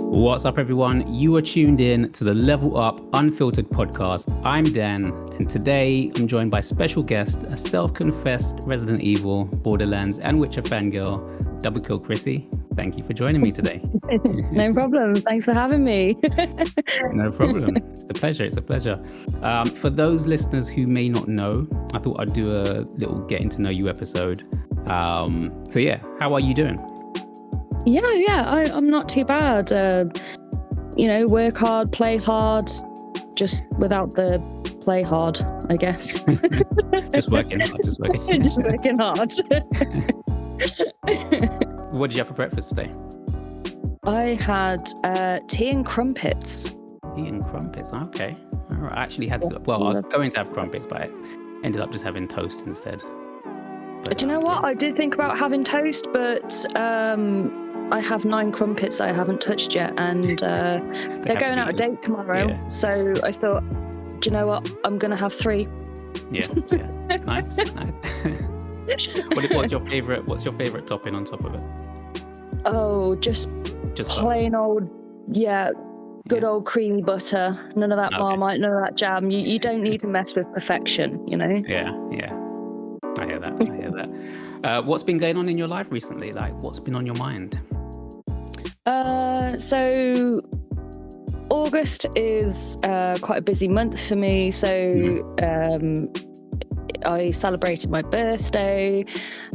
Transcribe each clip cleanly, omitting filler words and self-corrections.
What's up, everyone? You are tuned in to the Level Up Unfiltered podcast. I'm Dan, and today I'm joined by special guest, a self-confessed Resident Evil, Borderlands, and Witcher fangirl, DoubleKill Chrissie. Thank you for joining me today. No problem. Thanks for having me. No problem. It's a pleasure. It's a pleasure. For those listeners who may not know, I thought I'd do a little getting to know you episode. So yeah, how are you doing? Yeah, I'm not too bad. Work hard, play hard, just without the play hard, I guess. Just working hard. Just working hard. What did you have for breakfast today? I had tea and crumpets. Tea and crumpets, okay. All right. I actually had I was going to have crumpets, but I ended up just having toast instead. But, do you know what? I did think about having toast, but I have 9 crumpets that I haven't touched yet, and they're going out a date tomorrow. Yeah. So I thought, do you know what? I'm going to have 3. Yeah. Nice. What's your favorite topping on top of it? Oh, just plain butter. Old creamy butter. None of that Marmite, none of that jam. You don't need to mess with perfection, you know? Yeah. I hear that. What's been going on in your life recently? Like, what's been on your mind? So August is quite a busy month for me. So I celebrated my birthday.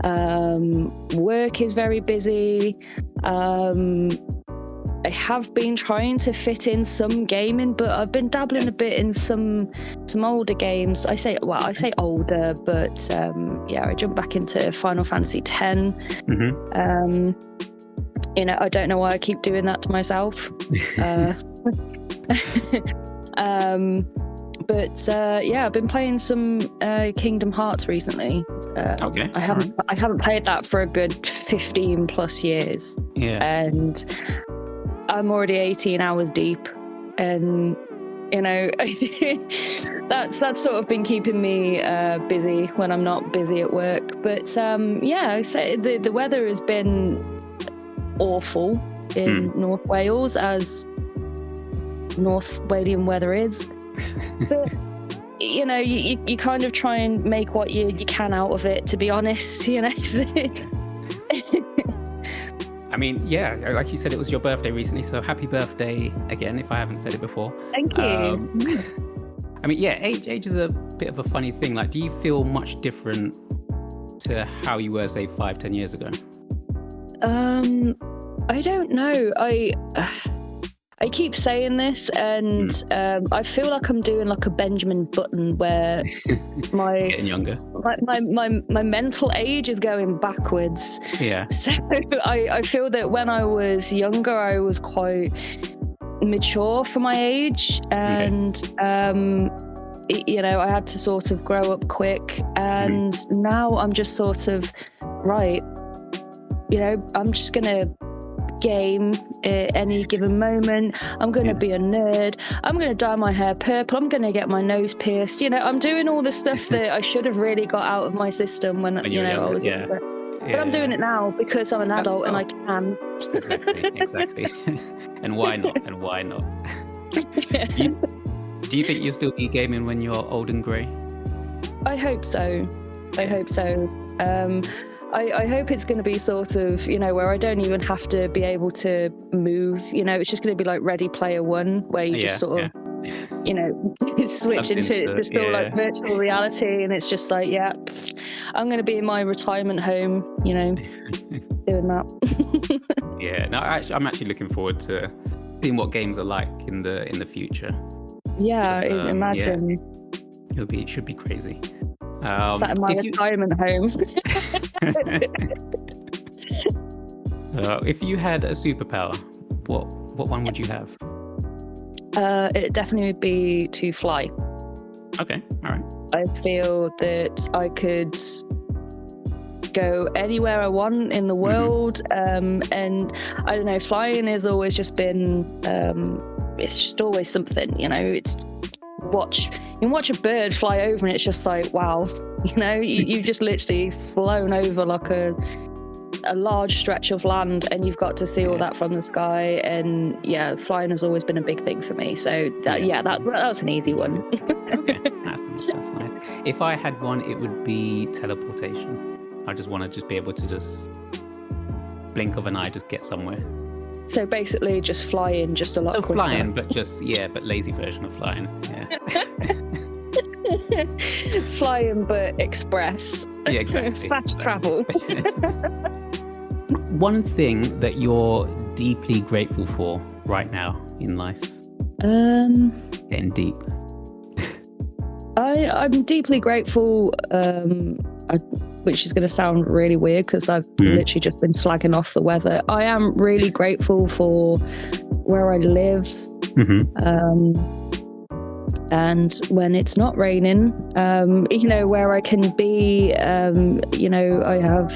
Work is very busy. I have been trying to fit in some gaming, but I've been dabbling a bit in some older games. I say older, but I jumped back into Final Fantasy X. I don't know why I keep doing that to myself. I've been playing some Kingdom Hearts recently. Okay. I haven't played that for a good 15 plus years. Yeah. And I'm already 18 hours deep, and that's sort of been keeping me busy when I'm not busy at work. But I say the weather has been awful in North Wales, as North Walian weather is. But you kind of try and make what you can out of it, to be honest. I mean, yeah, like you said, it was your birthday recently, so happy birthday again, if I haven't said it before. Thank you. I mean, yeah, age is a bit of a funny thing. Like, do you feel much different to how you were, say, 5-10 years ago? I don't know. I keep saying this, and I feel like I'm doing like a Benjamin Button, where getting younger. My mental age is going backwards. Yeah. So I feel that when I was younger, I was quite mature for my age, and I had to sort of grow up quick. And now I'm just sort of I'm just gonna game at any given moment. I'm going to be a nerd. I'm going to dye my hair purple. I'm going to get my nose pierced. I'm doing all the stuff that I should have really got out of my system when I was younger. But I'm doing it now because I'm an adult and I can. Exactly. And why not? Do you think you'll still be gaming when you're old and grey? I hope so. I hope it's going to be sort of, where I don't even have to be able to move. It's just going to be like Ready Player One, where you just sort of, switch into it. It's just all like virtual reality, and it's just like, I'm going to be in my retirement home, doing that. Yeah, no, I'm actually looking forward to seeing what games are like in the future. Yeah, imagine. Yeah. It should be crazy. Sat in my retirement home. If you had a superpower, what one would you have? It definitely would be to fly. Okay, all right. I feel that I could go anywhere I want in the world, and I don't know, flying has always just been it's just always something, it's you can watch a bird fly over and it's just like, wow, you've just literally flown over like a a large stretch of land, and you've got to see all that from the sky. And yeah, flying has always been a big thing for me. So that was an easy one. Okay, that's nice. If I had one, it would be teleportation. I just want to just be able to just blink of an eye, just get somewhere. So basically, just flying, just a lot quicker. Flying, but lazy version of flying. Yeah. Flying, but express. Yeah, exactly. Fast travel. One thing that you're deeply grateful for right now in life? Getting deep. I'm deeply grateful, which is going to sound really weird because I've literally just been slagging off the weather. I am really grateful for where I live. And when it's not raining, where I can be, I have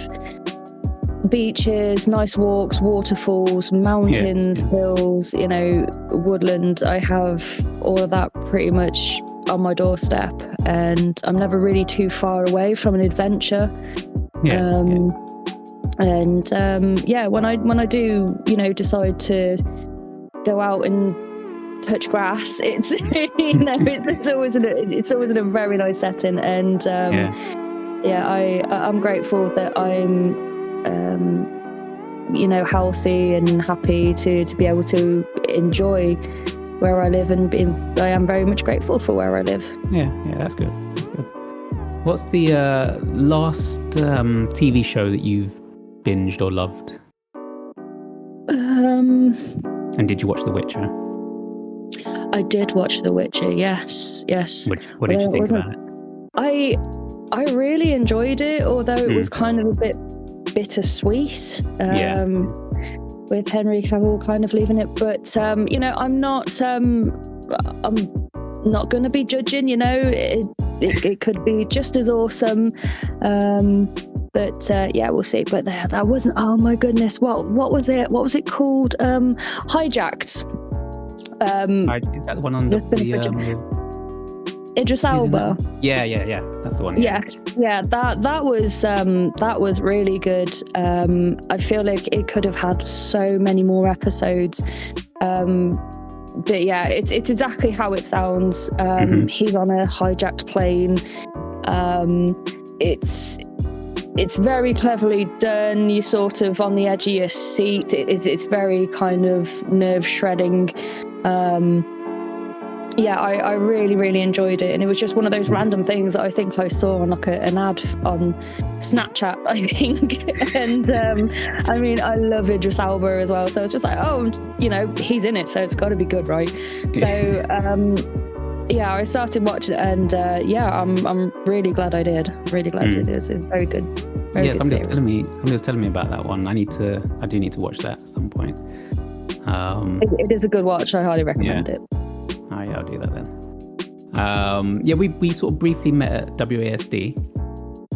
beaches, nice walks, waterfalls, mountains, hills, woodland. I have all of that pretty much on my doorstep, and I'm never really too far away from an adventure. When I do, decide to go out and touch grass, it's it's always in a very nice setting, and I'm grateful that I'm healthy and happy to be able to enjoy where I live, and I am very much grateful for where I live. Yeah, that's good. What's the last TV show that you've binged or loved? And did you watch The Witcher? I did watch The Witcher, yes. What did you think about it? I really enjoyed it, although it was kind of a bit bittersweet. With Henry Cavill kind of leaving it, but I'm not going to be judging. It could be just as awesome, but we'll see. But that wasn't. Oh my goodness, what was it? What was it called? Hijacked. Is that the one on the Idris Elba? Yeah. That's the one. Yes, that was really good. I feel like it could have had so many more episodes. But yeah, it's exactly how it sounds. He's on a hijacked plane. It's very cleverly done. You're sort of on the edge of your seat. It's very kind of nerve shredding. I really, really enjoyed it, and it was just one of those random things that I think I saw on like an ad on Snapchat, I think. And I love Idris Elba as well, so it's just like, he's in it, so it's got to be good, right? So I started watching it, and I'm really glad I did. Really glad I did. It's very good. Very good somebody was telling me about that one. I do need to watch that at some point. It is a good watch. I highly recommend it. Oh, yeah, I'll do that then. We sort of briefly met at WASD.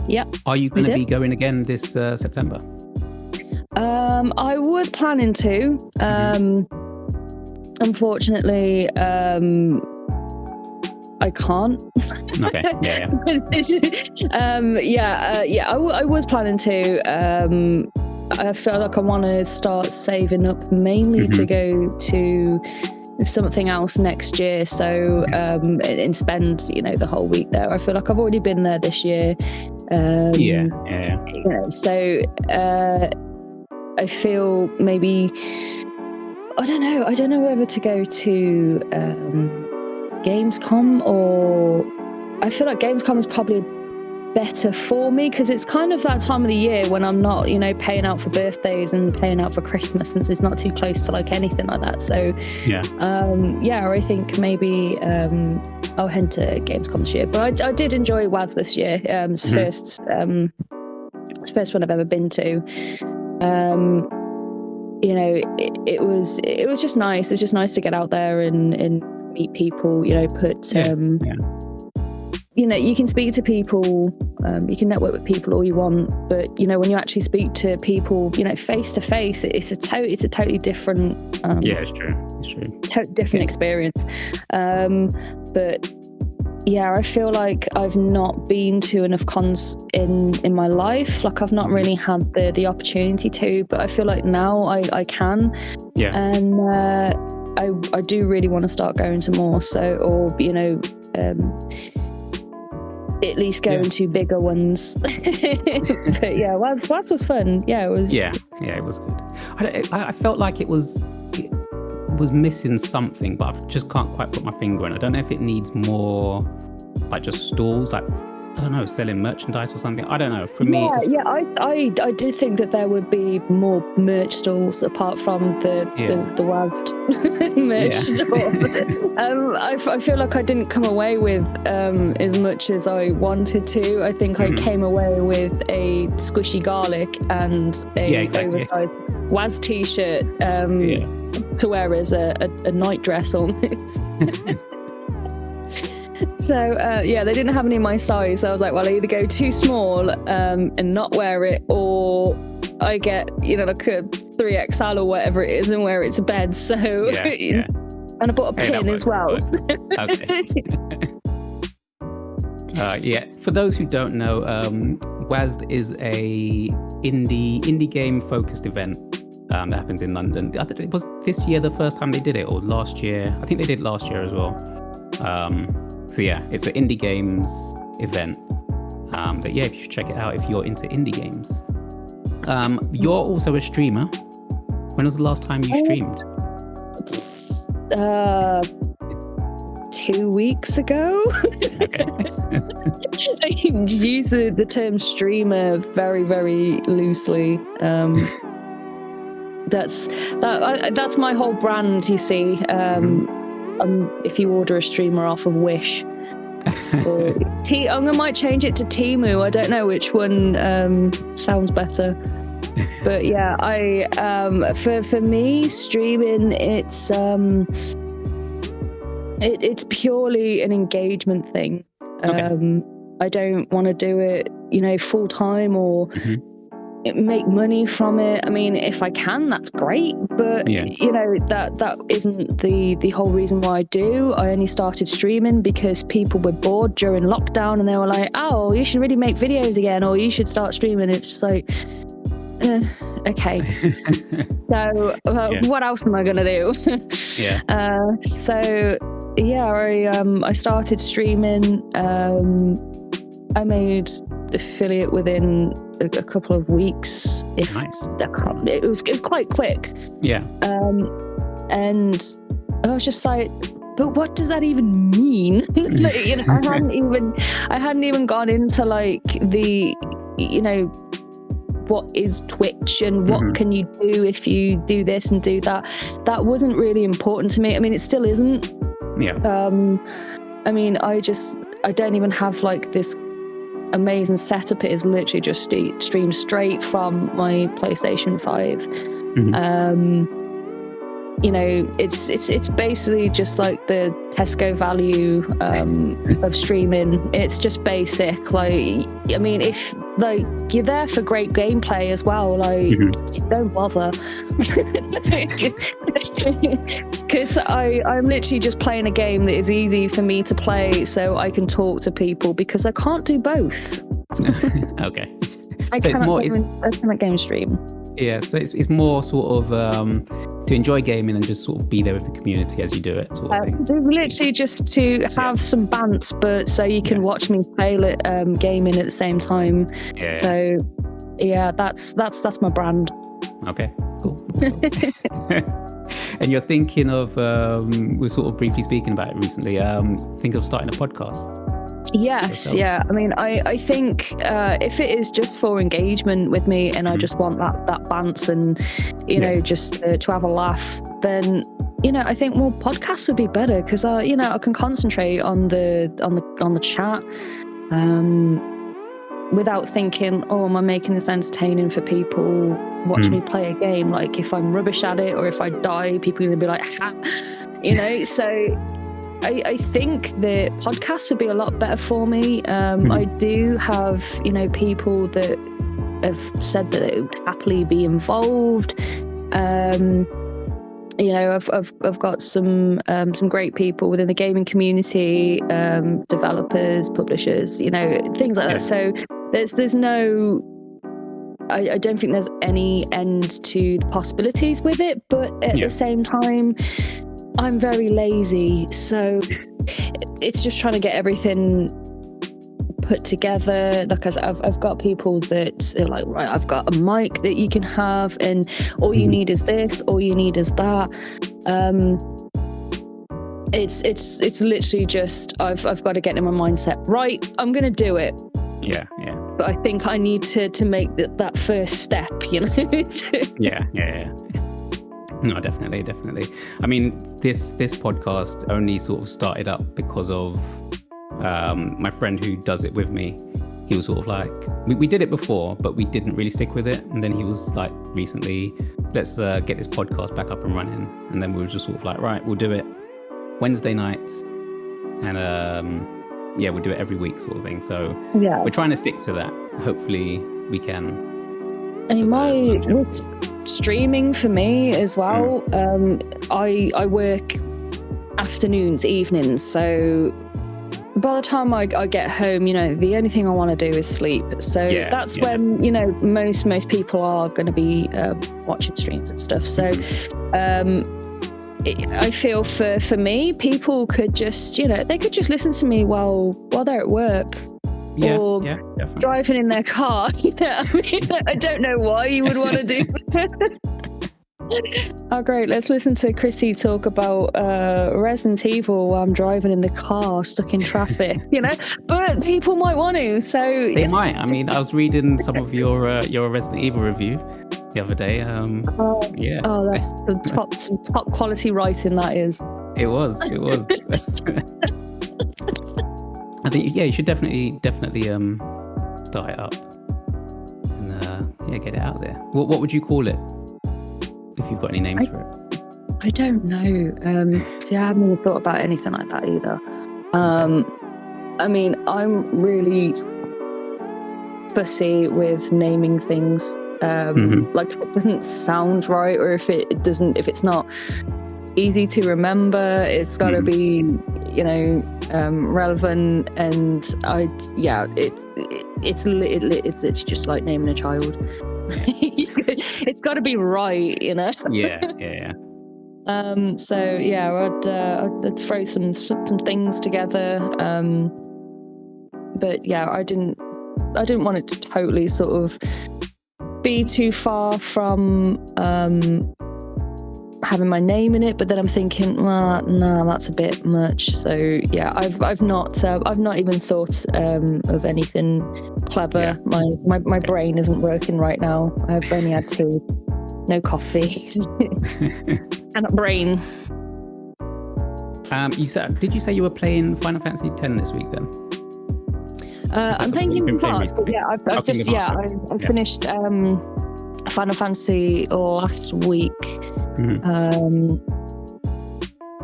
Yeah. Are you going to be going again this September? I was planning to. Unfortunately, I can't. Okay. I was planning to. I feel like I want to start saving up mainly to go to something else next year, so and spend the whole week there. I feel like I've already been there this year. So I feel maybe I don't know whether to go to Gamescom, or I feel like Gamescom is probably better for me because it's kind of that time of the year when I'm not paying out for birthdays and paying out for Christmas, since it's not too close to like anything like that. So I think maybe I'll head to Gamescom this year. But I did enjoy WAS this year. It's the first one I've ever been to. It was just nice. It's just nice to get out there and meet people, you can speak to people, you can network with people all you want, but when you actually speak to people, face to face, it's a totally different. It's true. Different experience. But yeah, I feel like I've not been to enough cons in my life. Like I've not really had the opportunity to, but I feel like now I can. Yeah. And I do really want to start going to more. So, or at least going to bigger ones. But yeah, Waz was fun. Yeah, it was. Yeah, it was good. I felt like it was missing something, but I just can't quite put my finger on it. I don't know if it needs more, like just stalls, like, I don't know, selling merchandise or something. I don't know. For me, I did think that there would be more merch stalls apart from the WASD merch store. I feel like I didn't come away with as much as I wanted to. I think I came away with a squishy garlic and a oversized WASD t-shirt to wear as a night dress almost. So they didn't have any of my size. So I was like, well, I either go too small and not wear it, or I get like a 3XL or whatever it is and wear it to bed. So and I bought a pin as well. Okay. For those who don't know, WASD is a indie game focused event that happens in London. I think it was this year the first time they did it, or last year. I think they did last year as well. So yeah, it's an indie games event. But yeah, if you should check it out if you're into indie games. You're also a streamer. When was the last time you streamed? 2 weeks ago. Okay. I use the term streamer very, very loosely. That's my whole brand, you see. If you order a streamer off of Wish, or I might change it to Temu. I don't know which one sounds better. But yeah, for me, streaming, it's purely an engagement thing. Okay. I don't want to do it, full time or make money from it. I mean, if I can, that's great, but that isn't the whole reason why I do. I only started streaming because people were bored during lockdown and they were like, oh, you should really make videos again, or you should start streaming. It's just like, okay. So what else am I gonna do? I started streaming. I made affiliate within a couple of weeks. Nice. It was quite quick. Yeah. And I was just like, but what does that even mean? I hadn't even gone into like the what is Twitch and what can you do if you do this and do that. That wasn't really important to me. I mean, it still isn't. Yeah. I mean, I don't even have like this amazing setup. It is literally just streamed straight from my PlayStation 5. It's basically just like the Tesco value of streaming. It's just basic. Like, I mean, if like you're there for great gameplay as well, like don't bother. Because I'm literally just playing a game that is easy for me to play, so I can talk to people, because I can't do both. Okay. I cannot game stream. Yeah, so it's more sort of to enjoy gaming and just sort of be there with the community as you do it, sort of thing. There's literally just to have some bants, but so you can watch me play gaming at the same time. Yeah. So yeah, that's my brand. Okay, cool. And you're thinking of, we're sort of briefly speaking about it recently, think of starting a podcast? Yes, yeah. I mean, I think if it is just for engagement with me and I just want that bounce and, just to have a laugh, then, I think more podcasts would be better, because, I can concentrate on the chat without thinking, oh, am I making this entertaining for people watching me play a game? Like, if I'm rubbish at it or if I die, people are going to be like, ha, so... I think the podcast would be a lot better for me. I do have, people that have said that they would happily be involved. I've got some great people within the gaming community, developers, publishers, things like that. So there's no, I don't think there's any end to the possibilities with it, but at the same time, I'm very lazy, so it's just trying to get everything put together. Like I've got people that are like, right, I've got a mic that you can have, and all you need is this, all you need is that. It's literally just I've got to get in my mindset, right, I'm gonna do it. But I think I need to make that first step, No, definitely. I mean, this podcast only sort of started up because of my friend who does it with me. He was sort of like, we did it before, but we didn't really stick with it. And then he was like, recently, let's get this podcast back up and running. And then we were just sort of like, right, we'll do it Wednesday nights, and we'll do it every week, sort of thing. So we're trying to stick to that. Hopefully, we can. And with streaming for me as well, I work afternoons, evenings, so by the time I get home, the only thing I want to do is sleep. So that's when most people are going to be watching streams and stuff. So I feel for me, people could just they could just listen to me while they're at work. Or driving in their car. I don't know why you would want to do that. Oh, great. Let's listen to Chrissie talk about Resident Evil while I'm driving in the car, stuck in traffic, But people might want to, so... They might. I mean, I was reading some of your Resident Evil review the other day. Oh, that's some top quality writing, that is. It was. I think you should definitely start it up and get it out there. What would you call it if you've got any names for it? I don't know. See, I haven't even thought about anything like that either. I mean, I'm really fussy with naming things. Like if it doesn't sound right, or if it's not easy to remember, it's got to be relevant, and it's literally just like naming a child. It's got to be right, yeah. I'd throw some things together, but I didn't want it to totally sort of be too far from having my name in it, but then I'm thinking, no, that's a bit much. So I've not even thought of anything clever. My brain isn't working right now. I've only had tea, no coffee, and a brain. Did you say you were playing Final Fantasy X this week then? I'm playing Kingdom Hearts. I've finished Final Fantasy last week.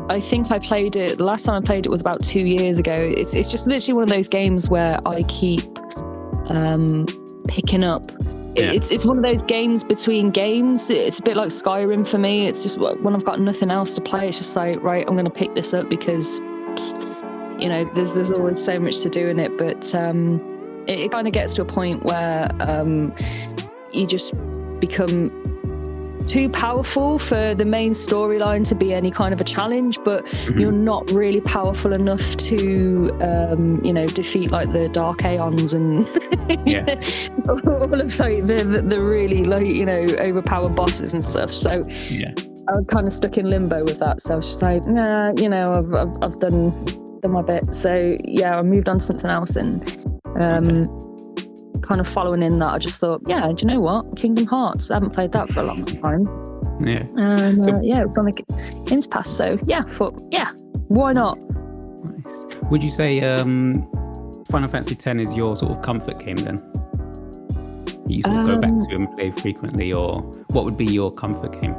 I think I played it. The last time I played it was about 2 years ago. It's just literally one of those games where I keep picking up. It's one of those games between games. It's a bit like Skyrim for me. It's just when I've got nothing else to play, it's just like, right, I'm going to pick this up because there's always so much to do in it. But it kind of gets to a point where you just become too powerful for the main storyline to be any kind of a challenge, but you're not really powerful enough to defeat like the Dark Aeons and all of like the really overpowered bosses and stuff. So I was kind of stuck in limbo with that. So I was just like, I've done my bit. So I moved on to something else, and kind of following in that, I just thought, do you know what, Kingdom Hearts, I haven't played that for a long time, and it was on the Games Pass, so I thought, why not? Nice. Would you say Final Fantasy X is your sort of comfort game then? You sort of go back to and play frequently, or what would be your comfort game?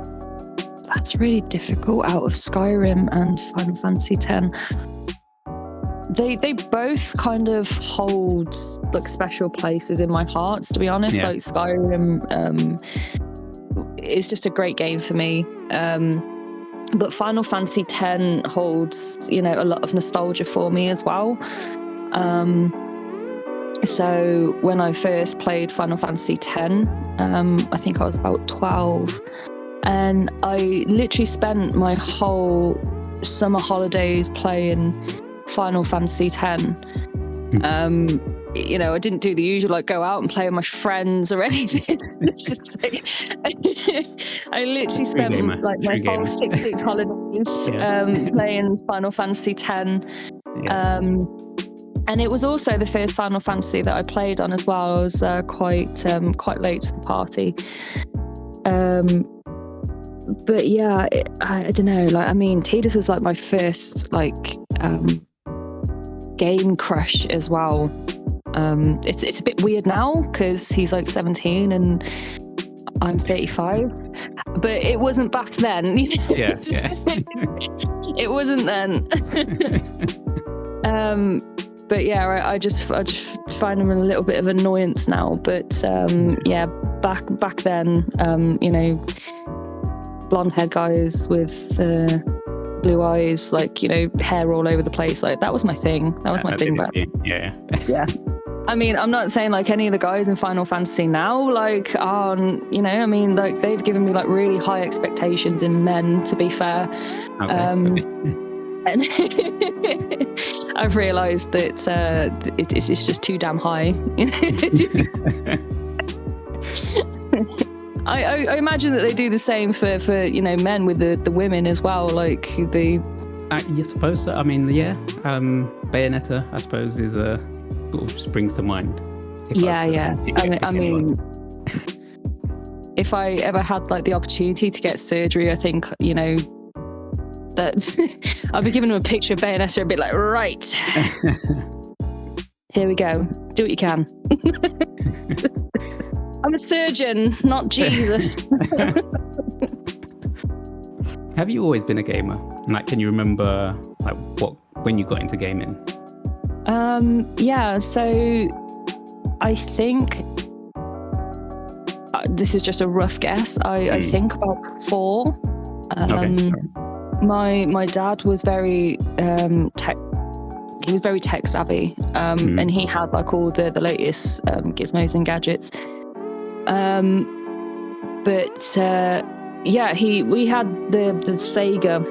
That's really difficult. Out of Skyrim and Final Fantasy X, They both kind of hold like special places in my heart, to be honest. Like Skyrim is just a great game for me. But Final Fantasy X holds, a lot of nostalgia for me as well. So when I first played Final Fantasy X, I think I was about 12, and I literally spent my whole summer holidays playing Final Fantasy X. I didn't do the usual, like go out and play with my friends or anything. It's just like, I literally spent my whole 6 weeks holidays playing Final Fantasy X. And it was also the first Final Fantasy that I played on as well. I was quite late to the party. But yeah, I don't know. Tidus was like my first game crush as well. It's a bit weird now because he's like 17 and I'm 35, but it wasn't back then. Yeah. It wasn't then. But yeah, I just find him a little bit of annoyance now. But back then, blonde haired guys with blue eyes, hair all over the place, that was my thing. That was my thing. Yeah. I'm not saying any of the guys in Final Fantasy now, they've given me really high expectations in men, to be fair. Okay. And I've realised that it's just too damn high. I imagine that they do the same for men with the women as well, you suppose so. Bayonetta, I suppose, is a sort of springs to mind. If I ever had the opportunity to get surgery, I think that I'll be giving them a picture of Bayonetta and be like, right, here we go, do what you can. I'm a surgeon, not Jesus. Have you always been a gamer? Can you remember when you got into gaming? So I think this is just a rough guess. I think about 4. Okay. My dad was very tech savvy, and he had all the latest gizmos and gadgets. We had the Sega.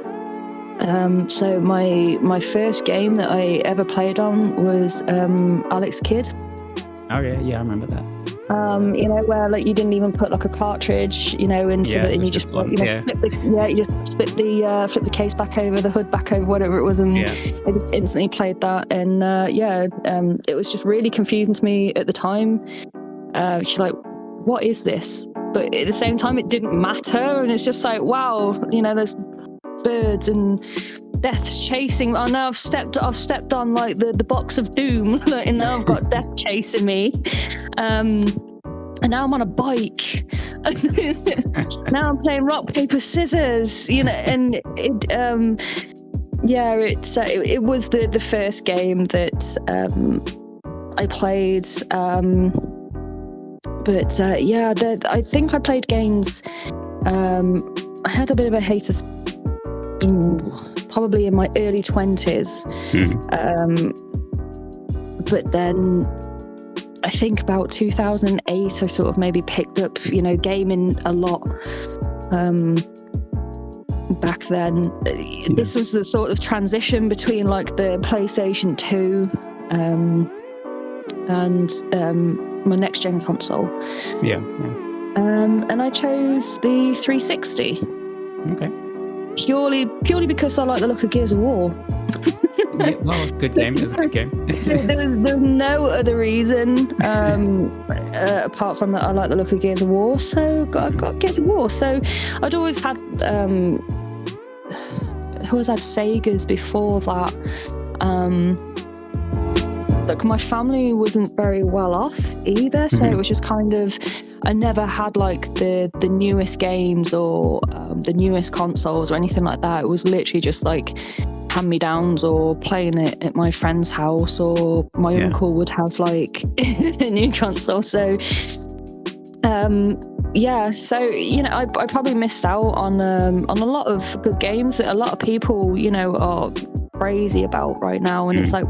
So my first game that I ever played on was Alex Kidd. Oh yeah, I remember that. Where you didn't even put a cartridge, into it, and you just flip the case back over, the hood back over, whatever it was, and I just instantly played that. And it was just really confusing to me at the time. She's like, what is this? But at the same time, it didn't matter, and it's just wow, there's birds and death's chasing. Oh no, I've stepped on the box of doom, and now I've got death chasing me. And now I'm on a bike. Now I'm playing rock paper scissors. And it was the first game that I played. I think I played games. I had a bit of a hiatus probably in my early 20s. But then I think about 2008, I sort of maybe picked up, gaming a lot. Back then, this was the sort of transition between the PlayStation 2 and my next gen console. And I chose the 360. Okay. Purely because I like the look of Gears of War. It's a good game. It's a good game. There's no other reason apart from that I like the look of Gears of War. So I got Gears of War. So I'd always had Segas before that. My family wasn't very well off either, so it was just kind of, I never had the newest games or the newest consoles or anything like that. It was literally just hand-me-downs or playing it at my friend's house, or my uncle would have a new console. So yeah, so I probably missed out on a lot of good games that a lot of people are crazy about right now, and it's like,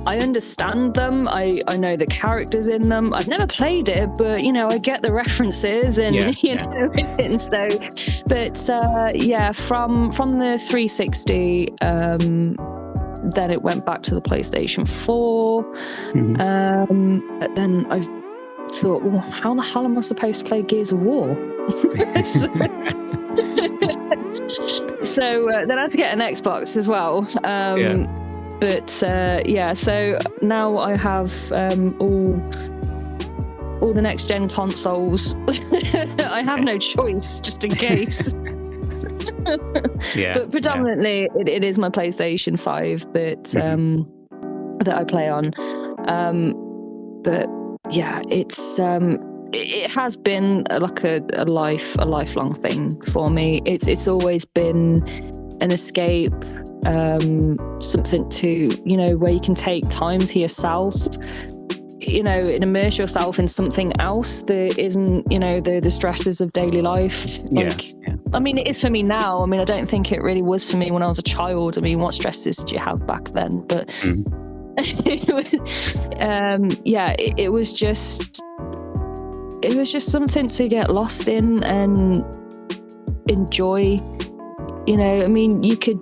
I understand them. I know the characters in them. I've never played it, but I get the references and and so. But yeah, from the 360, then it went back to the PlayStation 4. But then I thought, well, how the hell am I supposed to play Gears of War? So then I had to get an Xbox as well. But so now I have all the next gen consoles. I have no choice, just in case. But predominantly it is my PlayStation 5 that I play on. But yeah, it's it has been like a lifelong thing for me. It's always been an escape, something to where you can take time to yourself, and immerse yourself in something else that isn't the stresses of daily life. I mean, it is for me now. I mean, I don't think it really was for me when I was a child. I mean, what stresses did you have back then? But it was just something to get lost in and enjoy. I mean, you can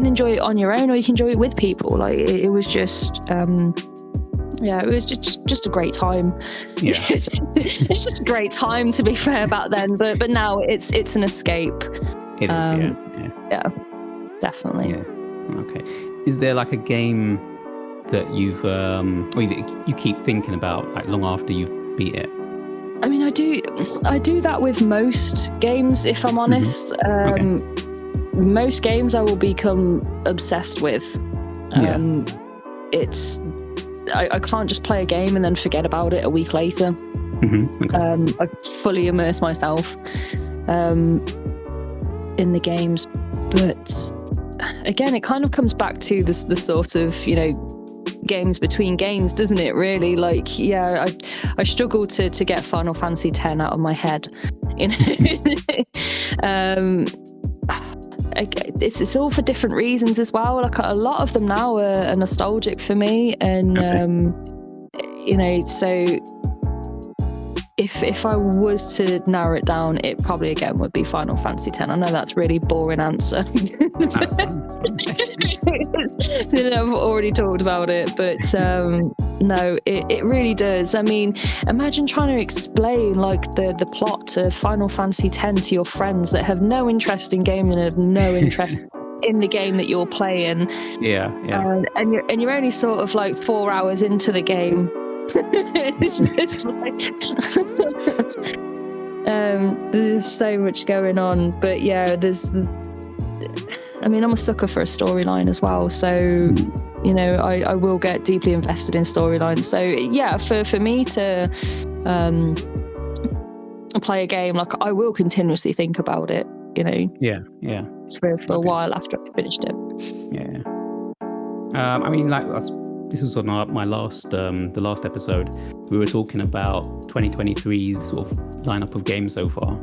enjoy it on your own, or you can enjoy it with people. Like it was just it was just a great time. It's just a great time, to be fair, back then, but now it's an escape. It is. Yeah, definitely. Okay, is there like a game that you've or that you keep thinking about like long after you've beat it? I mean, I do that with most games, if I'm honest. Most games I will become obsessed with. I can't just play a game and then forget about it a week later. I fully immerse myself in the games. But again, it kind of comes back to the sort of, games between games, doesn't it, really? Like, I struggle to get Final Fantasy X out of my head. It's all for different reasons as well. Like, a lot of them now are nostalgic for me, and so if I was to narrow it down, it probably again would be Final Fantasy X. I know that's a really boring answer. I've already talked about it, but no, it really does. I mean, imagine trying to explain like the plot to Final Fantasy X to your friends that have no interest in gaming and have no interest in the game that you're playing. And you're only sort of like 4 hours into the game. It's like there's just so much going on. But I mean, I'm a sucker for a storyline as well, so I will get deeply invested in storylines. So for me to play a game, like, I will continuously think about it, for a while after I've finished it. I mean, like, this was on my the last episode. We were talking about 2023's sort of lineup of games so far.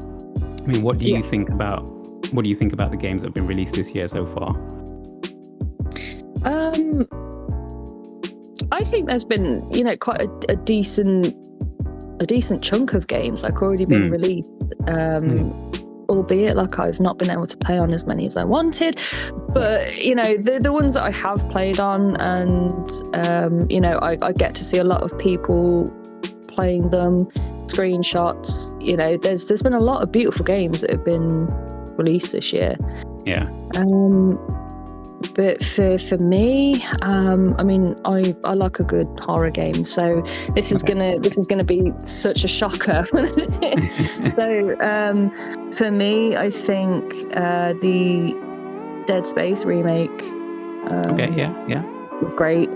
I mean, what do you think about the games that have been released this year so far? I think there's been, quite a decent chunk of games like already been released. Albeit like I've not been able to play on as many as I wanted, but the ones that I have played on, and I get to see a lot of people playing them, screenshots. There's been a lot of beautiful games that have been released this year. But for me, I mean, I like a good horror game, so this is gonna be such a shocker. So for me, I think the Dead Space remake was great.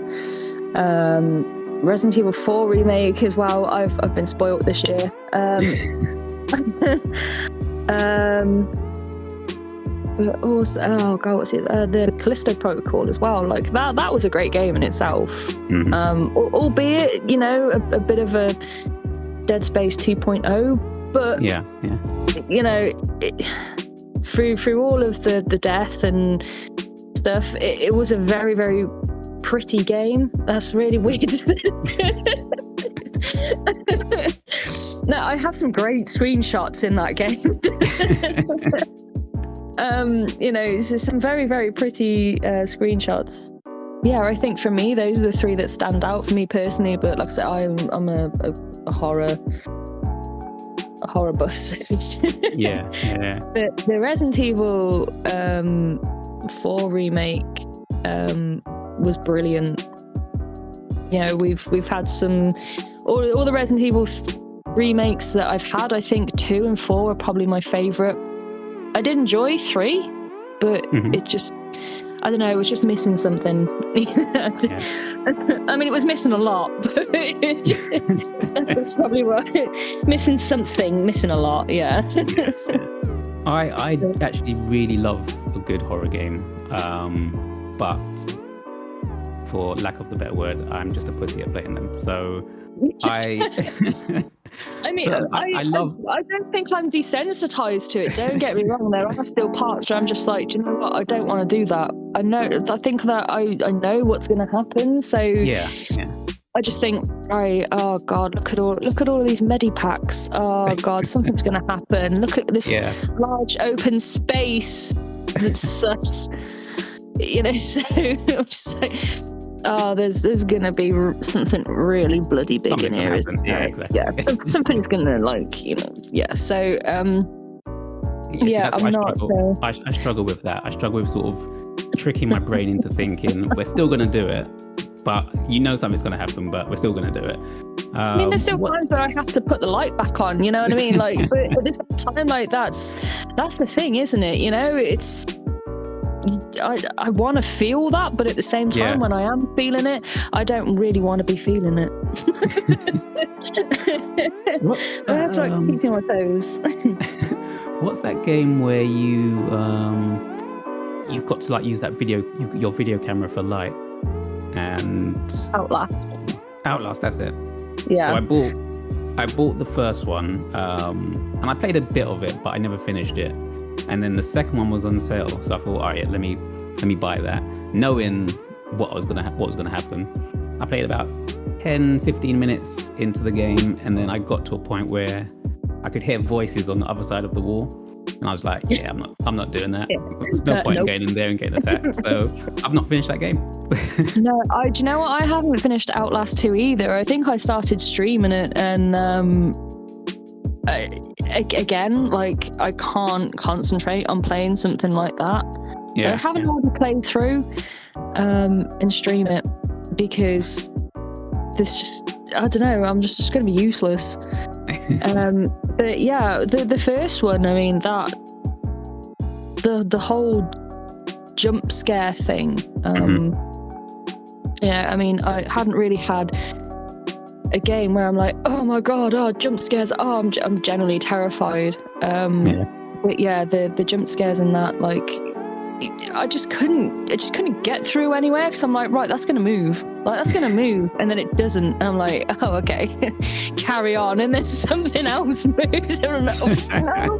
Resident Evil 4 remake as well. I've been spoilt this year. But also, what's it? The Callisto Protocol as well. Like that was a great game in itself. Albeit, a bit of a Dead Space 2.0, but you know, through all of the death and stuff, it was a very, very pretty game. That's really weird. No, I have some great screenshots in that game. You know, so some very, very pretty screenshots. Yeah, I think for me, those are the three that stand out for me personally. But like I said, I'm a horror buff. yeah. But the Resident Evil 4 remake was brilliant. You know, we've had some all the Resident Evil remakes that I've had. I think 2 and 4 are probably my favourite. I did enjoy 3, but it just, I don't know, it was just missing something. I mean, it was missing a lot, but that's probably right. Missing a lot, yeah. I actually really love a good horror game, but for lack of the better word, I'm just a pussy at playing them. So I mean, so I don't think I'm desensitized to it. Don't get me wrong. There are still parts where I'm just like, do you know what? I don't want to do that. I think that I know what's going to happen. So yeah. I just think, oh God, look at all of these medipacks. Oh God, something's going to happen. Look at this large open space. It's such, you know. So I'm just like, oh, there's gonna be something really bloody big in here, isn't there? Yeah, exactly. Yeah, something's gonna, like, you know, yeah. So I'm not. I struggle with that. I struggle with sort of tricking my brain into thinking we're still gonna do it, but you know something's gonna happen, but we're still gonna do it. I mean, there's still times where I have to put the light back on. You know what I mean? Like, but at this time, like that's the thing, isn't it? You know, it's. I want to feel that, but at the same time, when I am feeling it, I don't really want to be feeling it. That's like keeps me on my toes. What's that game where you've got to like use that your video camera for light? And Outlast, that's it. Yeah. So I bought the first one, and I played a bit of it, but I never finished it. And then the second one was on sale, so I thought, all right, let me buy that, knowing what was gonna happen. I played about 10-15 minutes into the game, and then I got to a point where I could hear voices on the other side of the wall, and I was like, yeah, I'm not doing that. There's no point in going in there and getting attacked. So I've not finished that game. No, do you know what? I haven't finished Outlast 2 either. I think I started streaming it, and again, like, I can't concentrate on playing something like that. I haven't had to play through and stream it because this just, I don't know, I'm just going to be useless. But yeah, the first one, I mean, that the whole jump scare thing, yeah, I mean, I hadn't really had a game where I'm like, oh my God, jump scares, I'm generally terrified. But yeah, the jump scares in that, like, I just couldn't get through anywhere, because I'm like, right, that's gonna move, and then it doesn't, and I'm like, oh, okay. Carry on, and then something else moves, and I'm like, oh,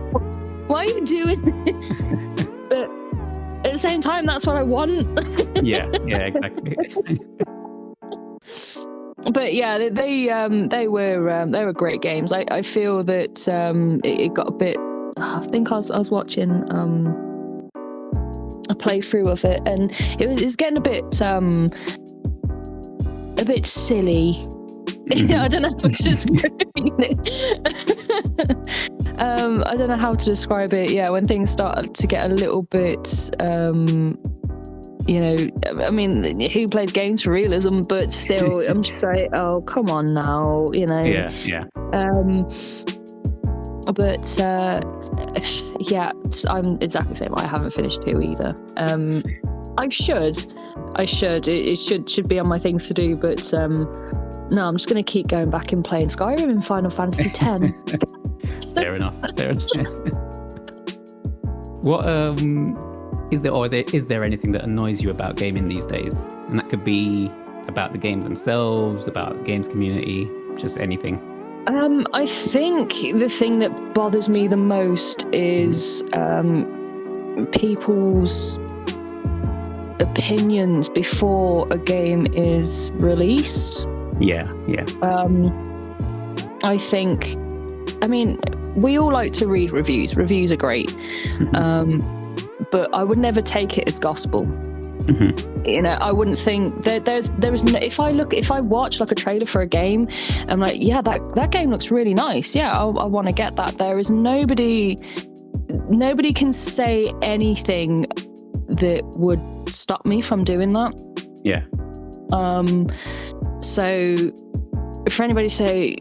why are you doing this? But at the same time, that's what I want. yeah, exactly. But yeah, they were great games. I feel that it got a bit. I think I was watching a playthrough of it, and it was getting a bit silly. I don't know how to describe it. I don't know how to describe it. Yeah, when things start to get a little bit. You know, I mean, who plays games for realism? But still, I'm just like, oh, come on now, you know. Yeah. But yeah, I'm exactly the same. I haven't finished 2 either. I should. It should be on my things to do. But no, I'm just going to keep going back and playing Skyrim and Final Fantasy X. Fair enough. What is there anything that annoys you about gaming these days? And that could be about the games themselves, about the games community, just anything. I think the thing that bothers me the most is people's opinions before a game is released. Yeah. I think, we all like to read reviews. Reviews are great. But I would never take it as gospel. I wouldn't think that there's no, if I watch like a trailer for a game, I'm like, yeah, that game looks really nice. Yeah, I want to get that. There is nobody can say anything that would stop me from doing that. Yeah. So for anybody say,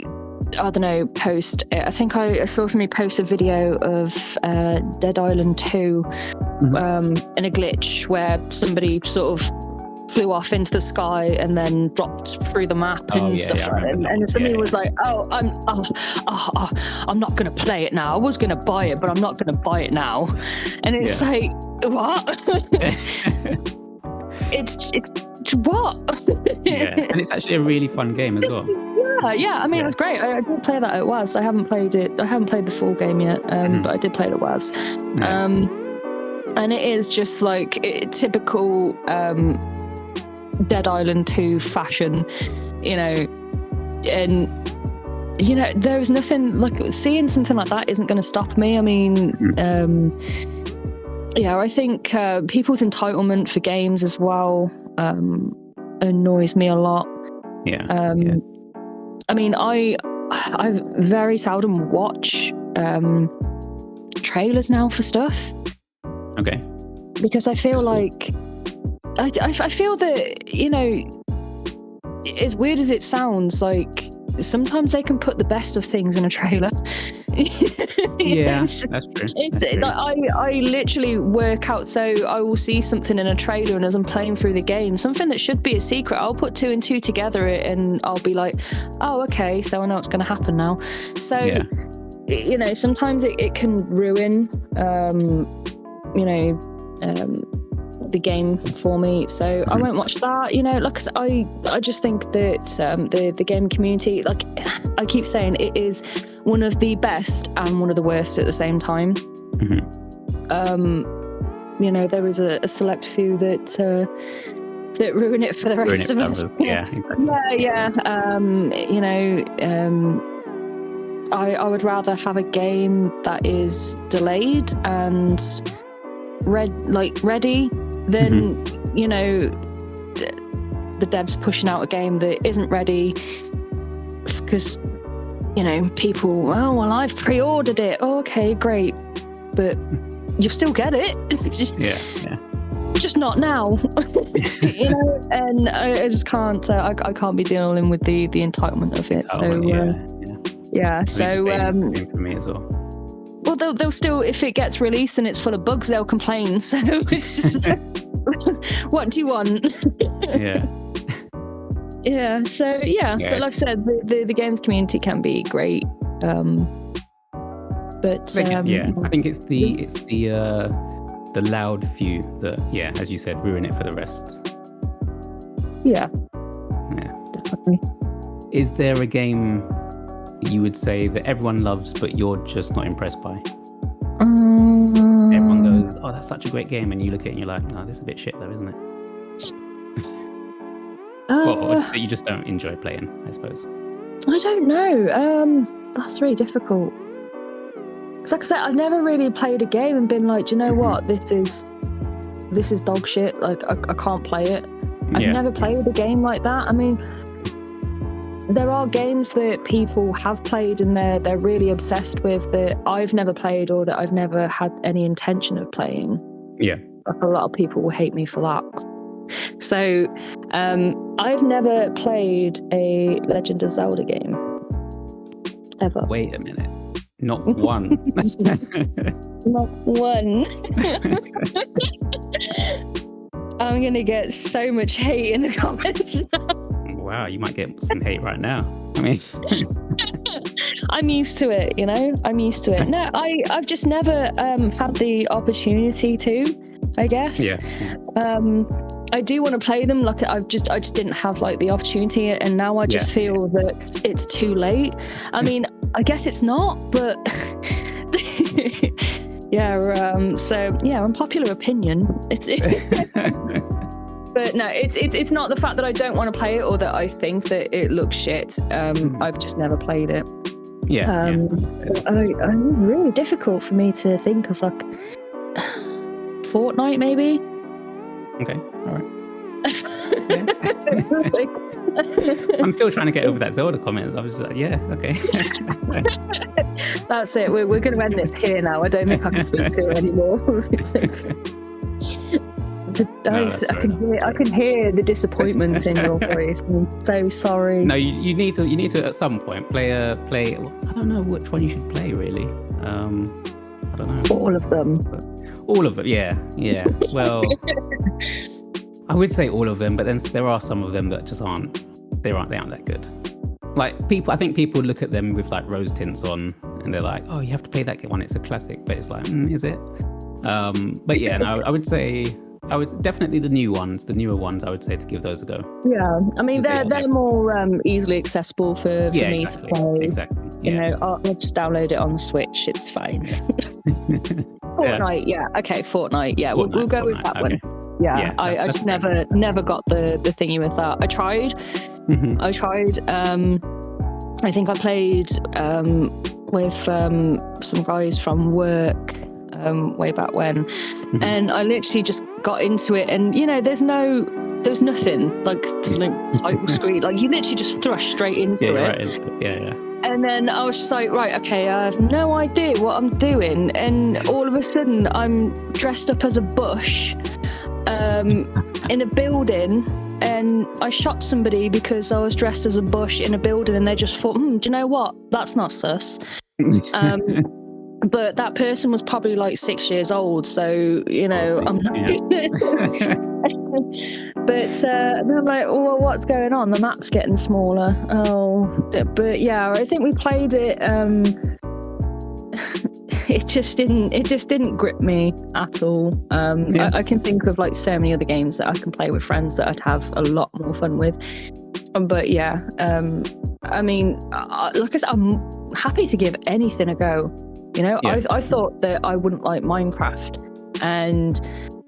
I don't know, post, I think I saw somebody post a video of Dead Island 2 in a glitch where somebody sort of flew off into the sky and then dropped through the map and stuff like that. And somebody was like, I'm not going to play it now. I was going to buy it, but I'm not going to buy it now. And it's like, what? it's what? And it's actually a really fun game as well. Yeah, it was great. I did play that at WAS. I haven't played the full game yet, but I did play it at WAS. And it is just like typical Dead Island 2 fashion, and there is nothing like seeing something like that isn't going to stop me. I think people's entitlement for games as well annoys me a lot. I very seldom watch trailers now for stuff. Okay. Because I feel like I feel that, as weird as it sounds, like sometimes they can put the best of things in a trailer. That's true. I literally work out, so I will see something in a trailer, and as I'm playing through the game, something that should be a secret, I'll put 2 and 2 together and I'll be like, oh, okay, so I know what's going to happen now. So, sometimes it can ruin, the game for me, so I won't watch that. Like I just think that the game community, like I keep saying, it is one of the best and one of the worst at the same time. There is a select few that ruin it for the rest of us. I would rather have a game that is delayed and ready than the devs pushing out a game that isn't ready because people, I've pre-ordered it. Oh, okay, great, but you'll still get it. It's just, just not now. And I just can't. I can't be dealing with the entitlement of it. Same for me as well. Well, they'll still, if it gets released and it's full of bugs, they'll complain. So it's just, what do you want? So but like I said, the games community can be great. But I think it's the loud few that, as you said, ruin it for the rest. Definitely. Is there a game you would say that everyone loves but you're just not impressed by? Everyone goes, oh, that's such a great game, and you look at it and you're like, no, this is a bit shit though, isn't it? Or that you just don't enjoy playing, I suppose. I don't know. That's really difficult. Because like I said, I've never really played a game and been like, do you know what, this is dog shit, like I can't play it. I've never played a game like that. There are games that people have played and they're really obsessed with that I've never played or that I've never had any intention of playing. Like a lot of people will hate me for that. So I've never played a Legend of Zelda game ever. Wait a minute. Not one. Not one. I'm gonna get so much hate in the comments now. Wow, you might get some hate right now. I'm used to it, I'm used to it. No, I've just never had the opportunity to, I guess. I do want to play them. Like I just didn't have like the opportunity, and now I just feel that it's too late. I mean, I guess it's not, but so unpopular opinion. It's but no, it's not the fact that I don't want to play it or that I think that it looks shit. I've just never played it. It's really difficult for me to think of like Fortnite maybe. Okay, all right. I'm still trying to get over that Zelda comment. I was just like, yeah, okay. That's it. We're going to end this here now. I don't think I can speak to her anymore. I can hear the disappointment in your voice. I'm so sorry. No, you need to at some point play. I don't know which one you should play really. I don't know. All of them. All of them, yeah. Well, I would say all of them, but then there are some of them that just aren't that good. Like I think people look at them with like rose tints on, and they're like, "Oh, you have to play that one. It's a classic." But it's like, is it? But yeah, no, I would say definitely the newer ones. I would say to give those a go. Yeah, I mean they're more easily accessible for me to play. Exactly. Yeah. You know, I'll just download it on the Switch. It's fine. Fortnite, okay, Fortnite, we'll go with that one. Yeah, I just never got the thingy with that. I tried. I think I played with some guys from work way back when, and I literally just got into it, and you know, there's nothing like there's no title screen, like you literally just thrust straight into it. Yeah. And then I was just like, right, okay, I have no idea what I'm doing. And all of a sudden, I'm dressed up as a bush in a building. And I shot somebody because I was dressed as a bush in a building. And they just thought, do you know what? That's not sus. But that person was probably like 6 years old. So, you know, I'm not... But I'm like, well, what's going on? The map's getting smaller. But yeah, I think we played it. It just didn't grip me at all. I can think of like so many other games that I can play with friends that I'd have a lot more fun with. But yeah, I mean, like I said, I'm happy to give anything a go. You know, I thought that I wouldn't like Minecraft, and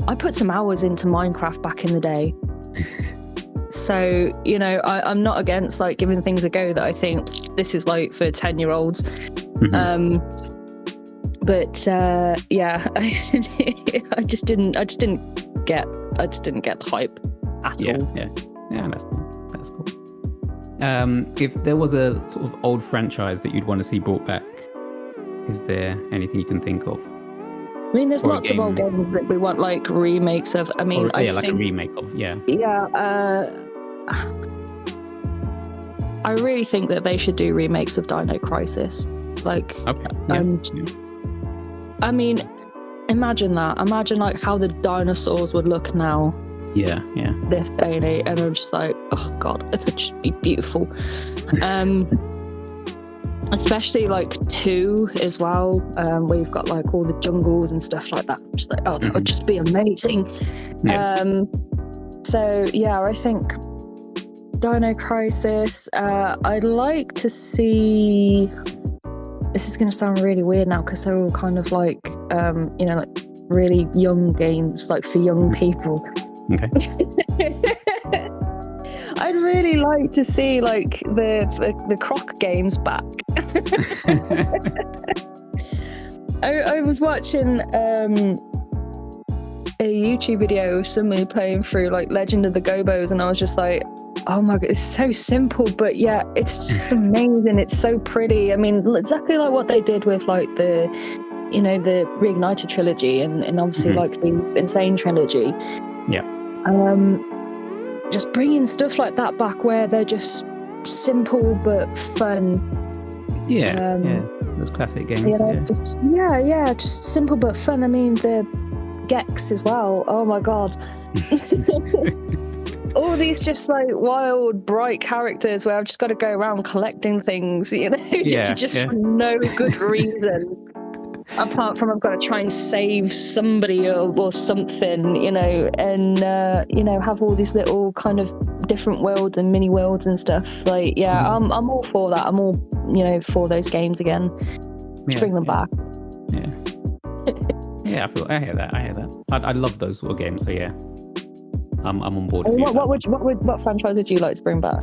I put some hours into Minecraft back in the day. So, you know, I'm not against like giving things a go that I think this is like for 10-year-olds. But yeah, I just didn't get the hype at all. Yeah, that's cool. If there was a sort of old franchise that you'd want to see brought back, is there anything you can think of? I mean, there's lots of old games that we want like remakes of. I mean, I think, a remake of, I really think that they should do remakes of Dino Crisis. Like, I mean, imagine that. Imagine like how the dinosaurs would look now. Yeah. This day and age, and I'm just like, oh god, it would just be beautiful. Especially like 2 as well, where you've got like all the jungles and stuff like that. I'm just like, that would just be amazing. So yeah, I think Dino Crisis. I'd like to see. This is going to sound really weird now because they're all kind of like, you know, like really young games, like for young people. Okay. I'd really like to see like the Croc games back. I was watching a YouTube video of somebody playing through like Legend of the Gobos, and I was just like, oh my god, it's so simple, but yeah, it's just amazing. It's so pretty. I mean, exactly like what they did with like the Reignited trilogy and obviously like the Insane trilogy. Yeah. Just bringing stuff like that back where they're just simple but fun. Yeah, those classic games. Just simple but fun. I mean, the Gex as well. Oh my god. All these just like wild, bright characters where I've just got to go around collecting things, you know, just for no good reason. apart from I've got to try and save somebody or something, and have all these little kind of different worlds and mini worlds and stuff. Like, yeah, I'm all for that. I'm all for those games again. Bring them back. Yeah. Yeah, I hear that. I love those sort of games. So yeah, I'm on board. What franchise would you like to bring back?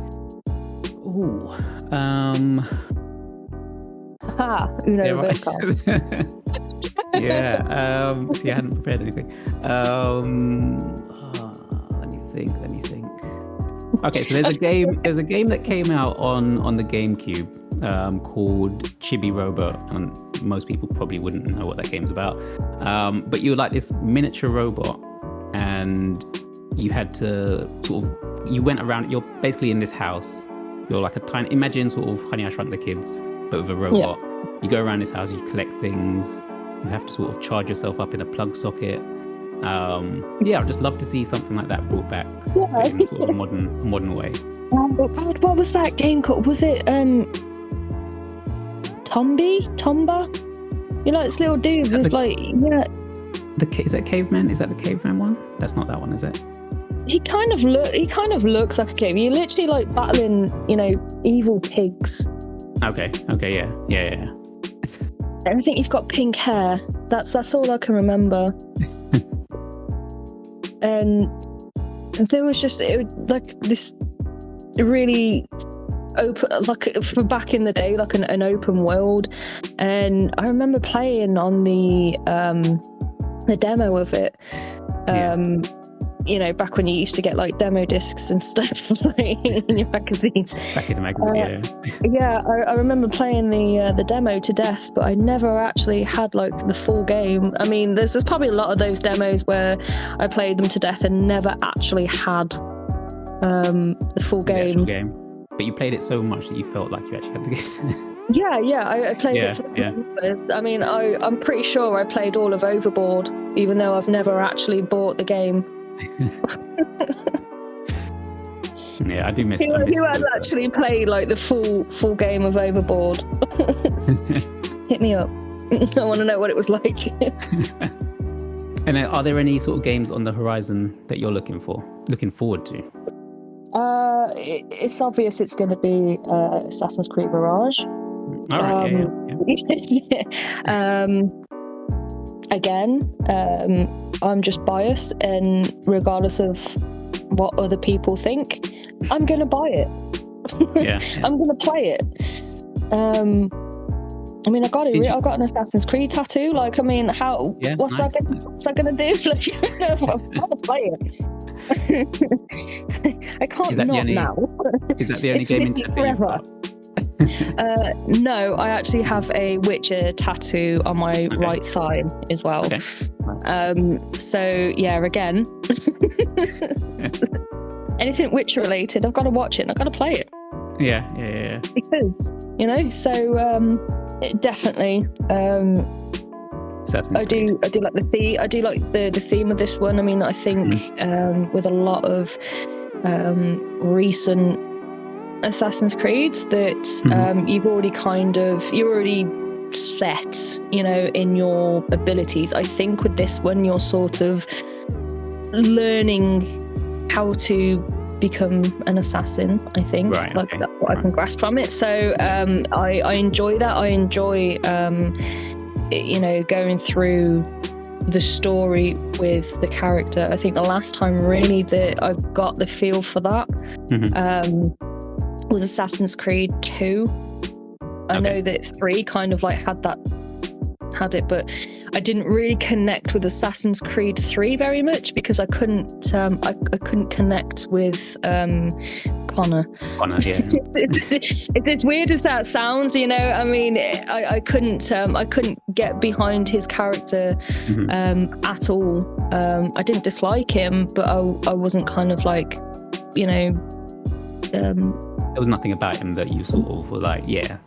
Ooh, Uno reverse card. Yeah. See, I hadn't prepared anything. Let me think. Okay, so there's a game. There's a game that came out on the GameCube called Chibi Robo, and most people probably wouldn't know what that game's about. But you're like this miniature robot, and you had to you went around. You're basically in this house. You're like a tiny. Imagine sort of Honey, I Shrunk the Kids, but with a robot. Yeah. You go around this house. You collect things. You have to sort of charge yourself up in a plug socket. I'd just love to see something like that brought back in sort of a modern way. What was that game called? Was it Tomba? You like this little dude with Is that Caveman? Is that the Caveman one? That's not that one, is it? He kind of looks like a cave. You're literally like battling, evil pigs. Okay, yeah. I think you've got pink hair. That's all I can remember. And there was just like this really open, like for back in the day, like an open world. And I remember playing on the demo of it. Back when you used to get like demo discs and stuff in your magazines. Back in the magazine, yeah. I remember playing the demo to death, but I never actually had like the full game. I mean, there's probably a lot of those demos where I played them to death and never actually had the full game. But you played it so much that you felt like you actually had the game. I played it for the I mean, I'm pretty sure I played all of Overboard, even though I've never actually bought the game. Yeah, I do miss. Who has actually played like the full game of Overboard? Hit me up. I want to know what it was like. And are there any sort of games on the horizon that you're looking forward to? It's obvious it's going to be Assassin's Creed Mirage. All right. Again, I'm just biased, and regardless of what other people think, I'm going to buy it. I'm going to play it. I mean, I got an Assassin's Creed tattoo. Like, I mean, what's that going to do? Like, I'm going to play it. I can't not now. Is that the only game in forever? No, I actually have a Witcher tattoo on my right thigh as well. Okay. So yeah, again, anything Witcher related, I've got to watch it and I've got to play it. Yeah. Because so definitely. I do like the theme. I do like the theme of this one. I mean, I think with a lot of recent Assassin's Creeds that you're already set, in your abilities. I think with this one, you're sort of learning how to become an assassin. I think that's what I can grasp from it. So I enjoy that. I enjoy going through the story with the character. I think the last time really that I got the feel for that was Assassin's Creed 2. I know that 3 kind of like had it, but I didn't really connect with Assassin's Creed 3 very much because I couldn't I couldn't connect with Connor, yeah. It's as weird as that sounds, I mean, I couldn't get behind his character at all. I didn't dislike him, but I wasn't kind of like, there was nothing about him that you sort of were like, yeah,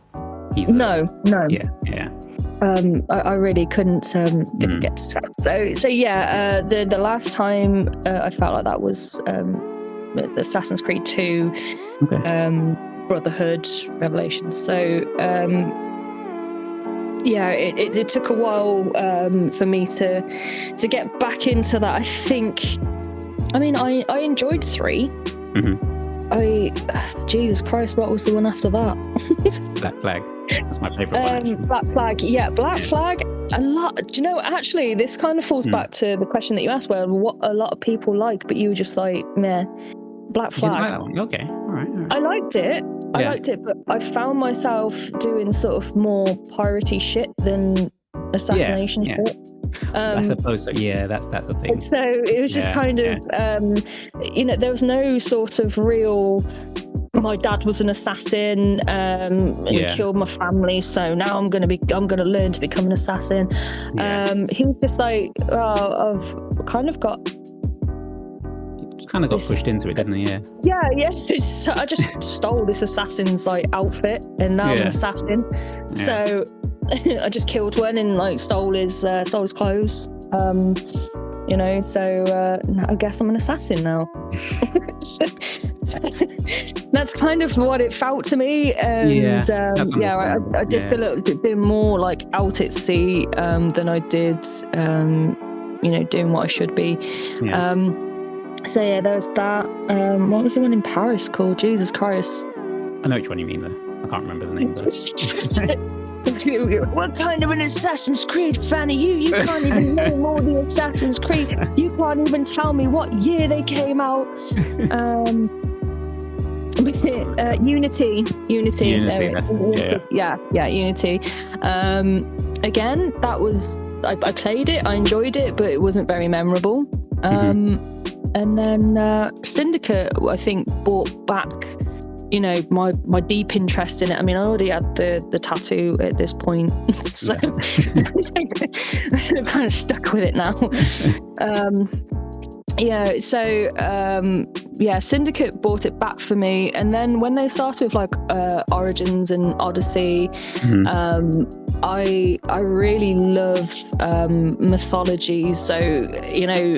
he's no. Yeah. I really couldn't get to that. So yeah, the last time I felt like that was the Assassin's Creed 2 Brotherhood Revelations. So yeah, it took a while for me to get back into that. I think, I mean, I enjoyed 3. Jesus Christ, what was the one after that? Black Flag. That's my favourite one. Actually. Black Flag, yeah, Black Flag. A lot. Do you know? Actually, this kind of falls back to the question that you asked, where what a lot of people like, but you were just like, meh. Black Flag. You didn't like that one? Okay, all right. I liked it. I liked it, but I found myself doing sort of more piratey shit than assassination shit. I suppose so. Yeah, that's the thing. So it was just kind of, you know, there was no sort of real. My dad was an assassin and killed my family, so now I'm gonna learn to become an assassin. He was just like, I've kind of got. Kind of got pushed into it, didn't he? Yeah. I just stole this assassin's like outfit, and now I'm an assassin. So I just killed one and like stole his clothes. You know, so I guess I'm an assassin now. That's kind of what it felt to me, and I just feel a little bit more like out at sea than I did, you know, doing what I should be. So yeah, there was that. What was the one in Paris called? Jesus Christ. I know which one you mean though. I can't remember the name though. What kind of an Assassin's Creed fan are you? You can't even name all the Assassin's Creed. You can't even tell me what year they came out. Unity. Unity. Again, that was I played it, I enjoyed it, but it wasn't very memorable. And then Syndicate, I think, brought back, you know, my deep interest in it. I mean, I already had the tattoo at this point, so I'm kind of stuck with it now. Syndicate brought it back for me. And then when they started with like Origins and Odyssey, I really love mythology. So, you know,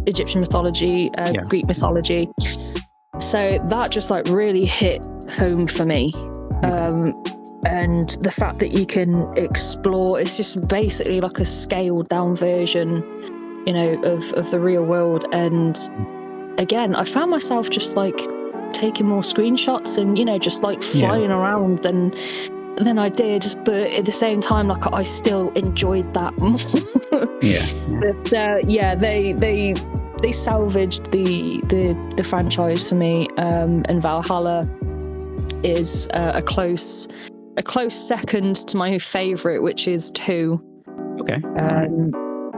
Egyptian mythology, Greek mythology. So that just like really hit home for me. And the fact that you can explore, it's just basically like a scaled down version, you know, of the real world. And again, I found myself just like taking more screenshots and, you know, just like flying around than I did, but at the same time, like I still enjoyed that more. But they salvaged the franchise for me, and Valhalla is a close second to my favorite, which is 2. Okay.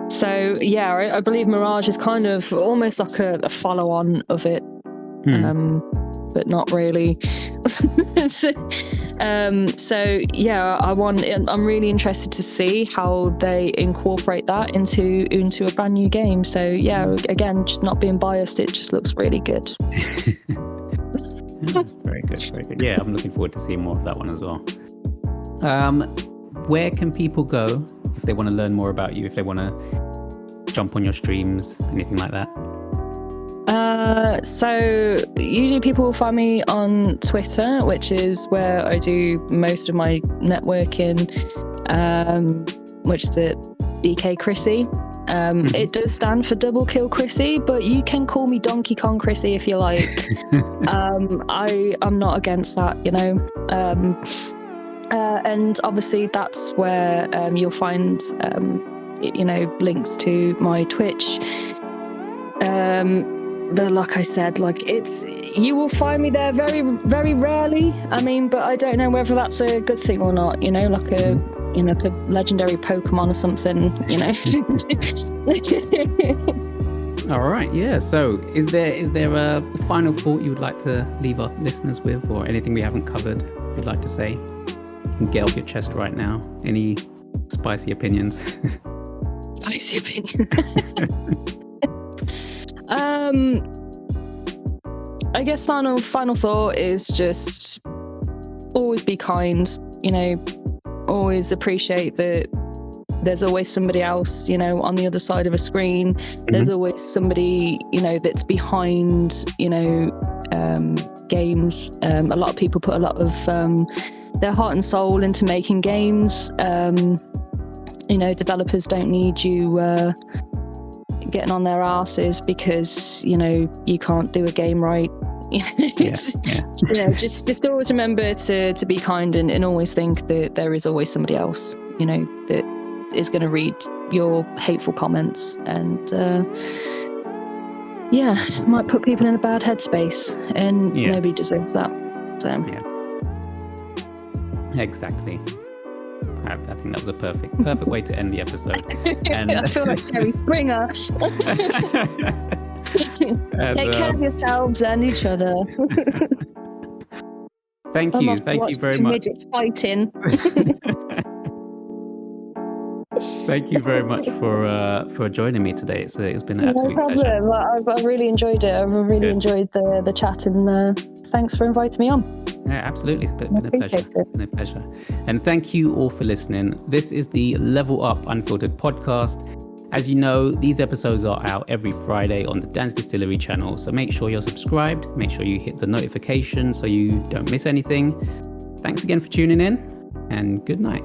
So yeah, I believe Mirage is kind of almost like a follow-on of it, but not really. So yeah, I'm really interested to see how they incorporate that into a brand new game. So yeah, again, just not being biased, it just looks really good. Very good. Yeah, I'm looking forward to seeing more of that one as well. Where can people go if they want to learn more about you, if they want to jump on your streams, anything like that? So usually people will find me on Twitter, which is where I do most of my networking, which is the DK Chrissie. It does stand for DoubleKill Chrissie, but you can call me Donkey Kong Chrissie if you like. I'm not against that, you know. And obviously that's where you'll find you know, links to my Twitch. But like I said, like you will find me there very, very rarely. I mean, but I don't know whether that's a good thing or not, you know, like a legendary Pokemon or something, you know. All right, yeah. So is there a final thought you would like to leave our listeners with, or anything we haven't covered you'd like to say? You can get off your chest right now. Any spicy opinions? Spicy opinion. I guess final thought is just always be kind, you know, always appreciate that there's always somebody else, you know, on the other side of a screen. There's always somebody, you know, that's behind, you know, games. A lot of people put a lot of their heart and soul into making games. You know, developers don't need you getting on their asses because, you know, you can't do a game right. You know, just always remember to be kind and always think that there is always somebody else, you know, that is going to read your hateful comments, and might put people in a bad headspace, and nobody deserves that. So exactly. I think that was a perfect way to end the episode. And I feel like Jerry Springer. Take care of yourselves and each other. Thank you very much. Midgets fighting. Thank you very much for joining me today. It's been an absolute pleasure. No problem. I really enjoyed it. I really enjoyed the chat, and thanks for inviting me on. Yeah, absolutely. It's been a pleasure. Been a pleasure. And thank you all for listening. This is the Level Up Unfiltered podcast. As you know, these episodes are out every Friday on the Dan's Distillery channel. So make sure you're subscribed. Make sure you hit the notification so you don't miss anything. Thanks again for tuning in, and good night.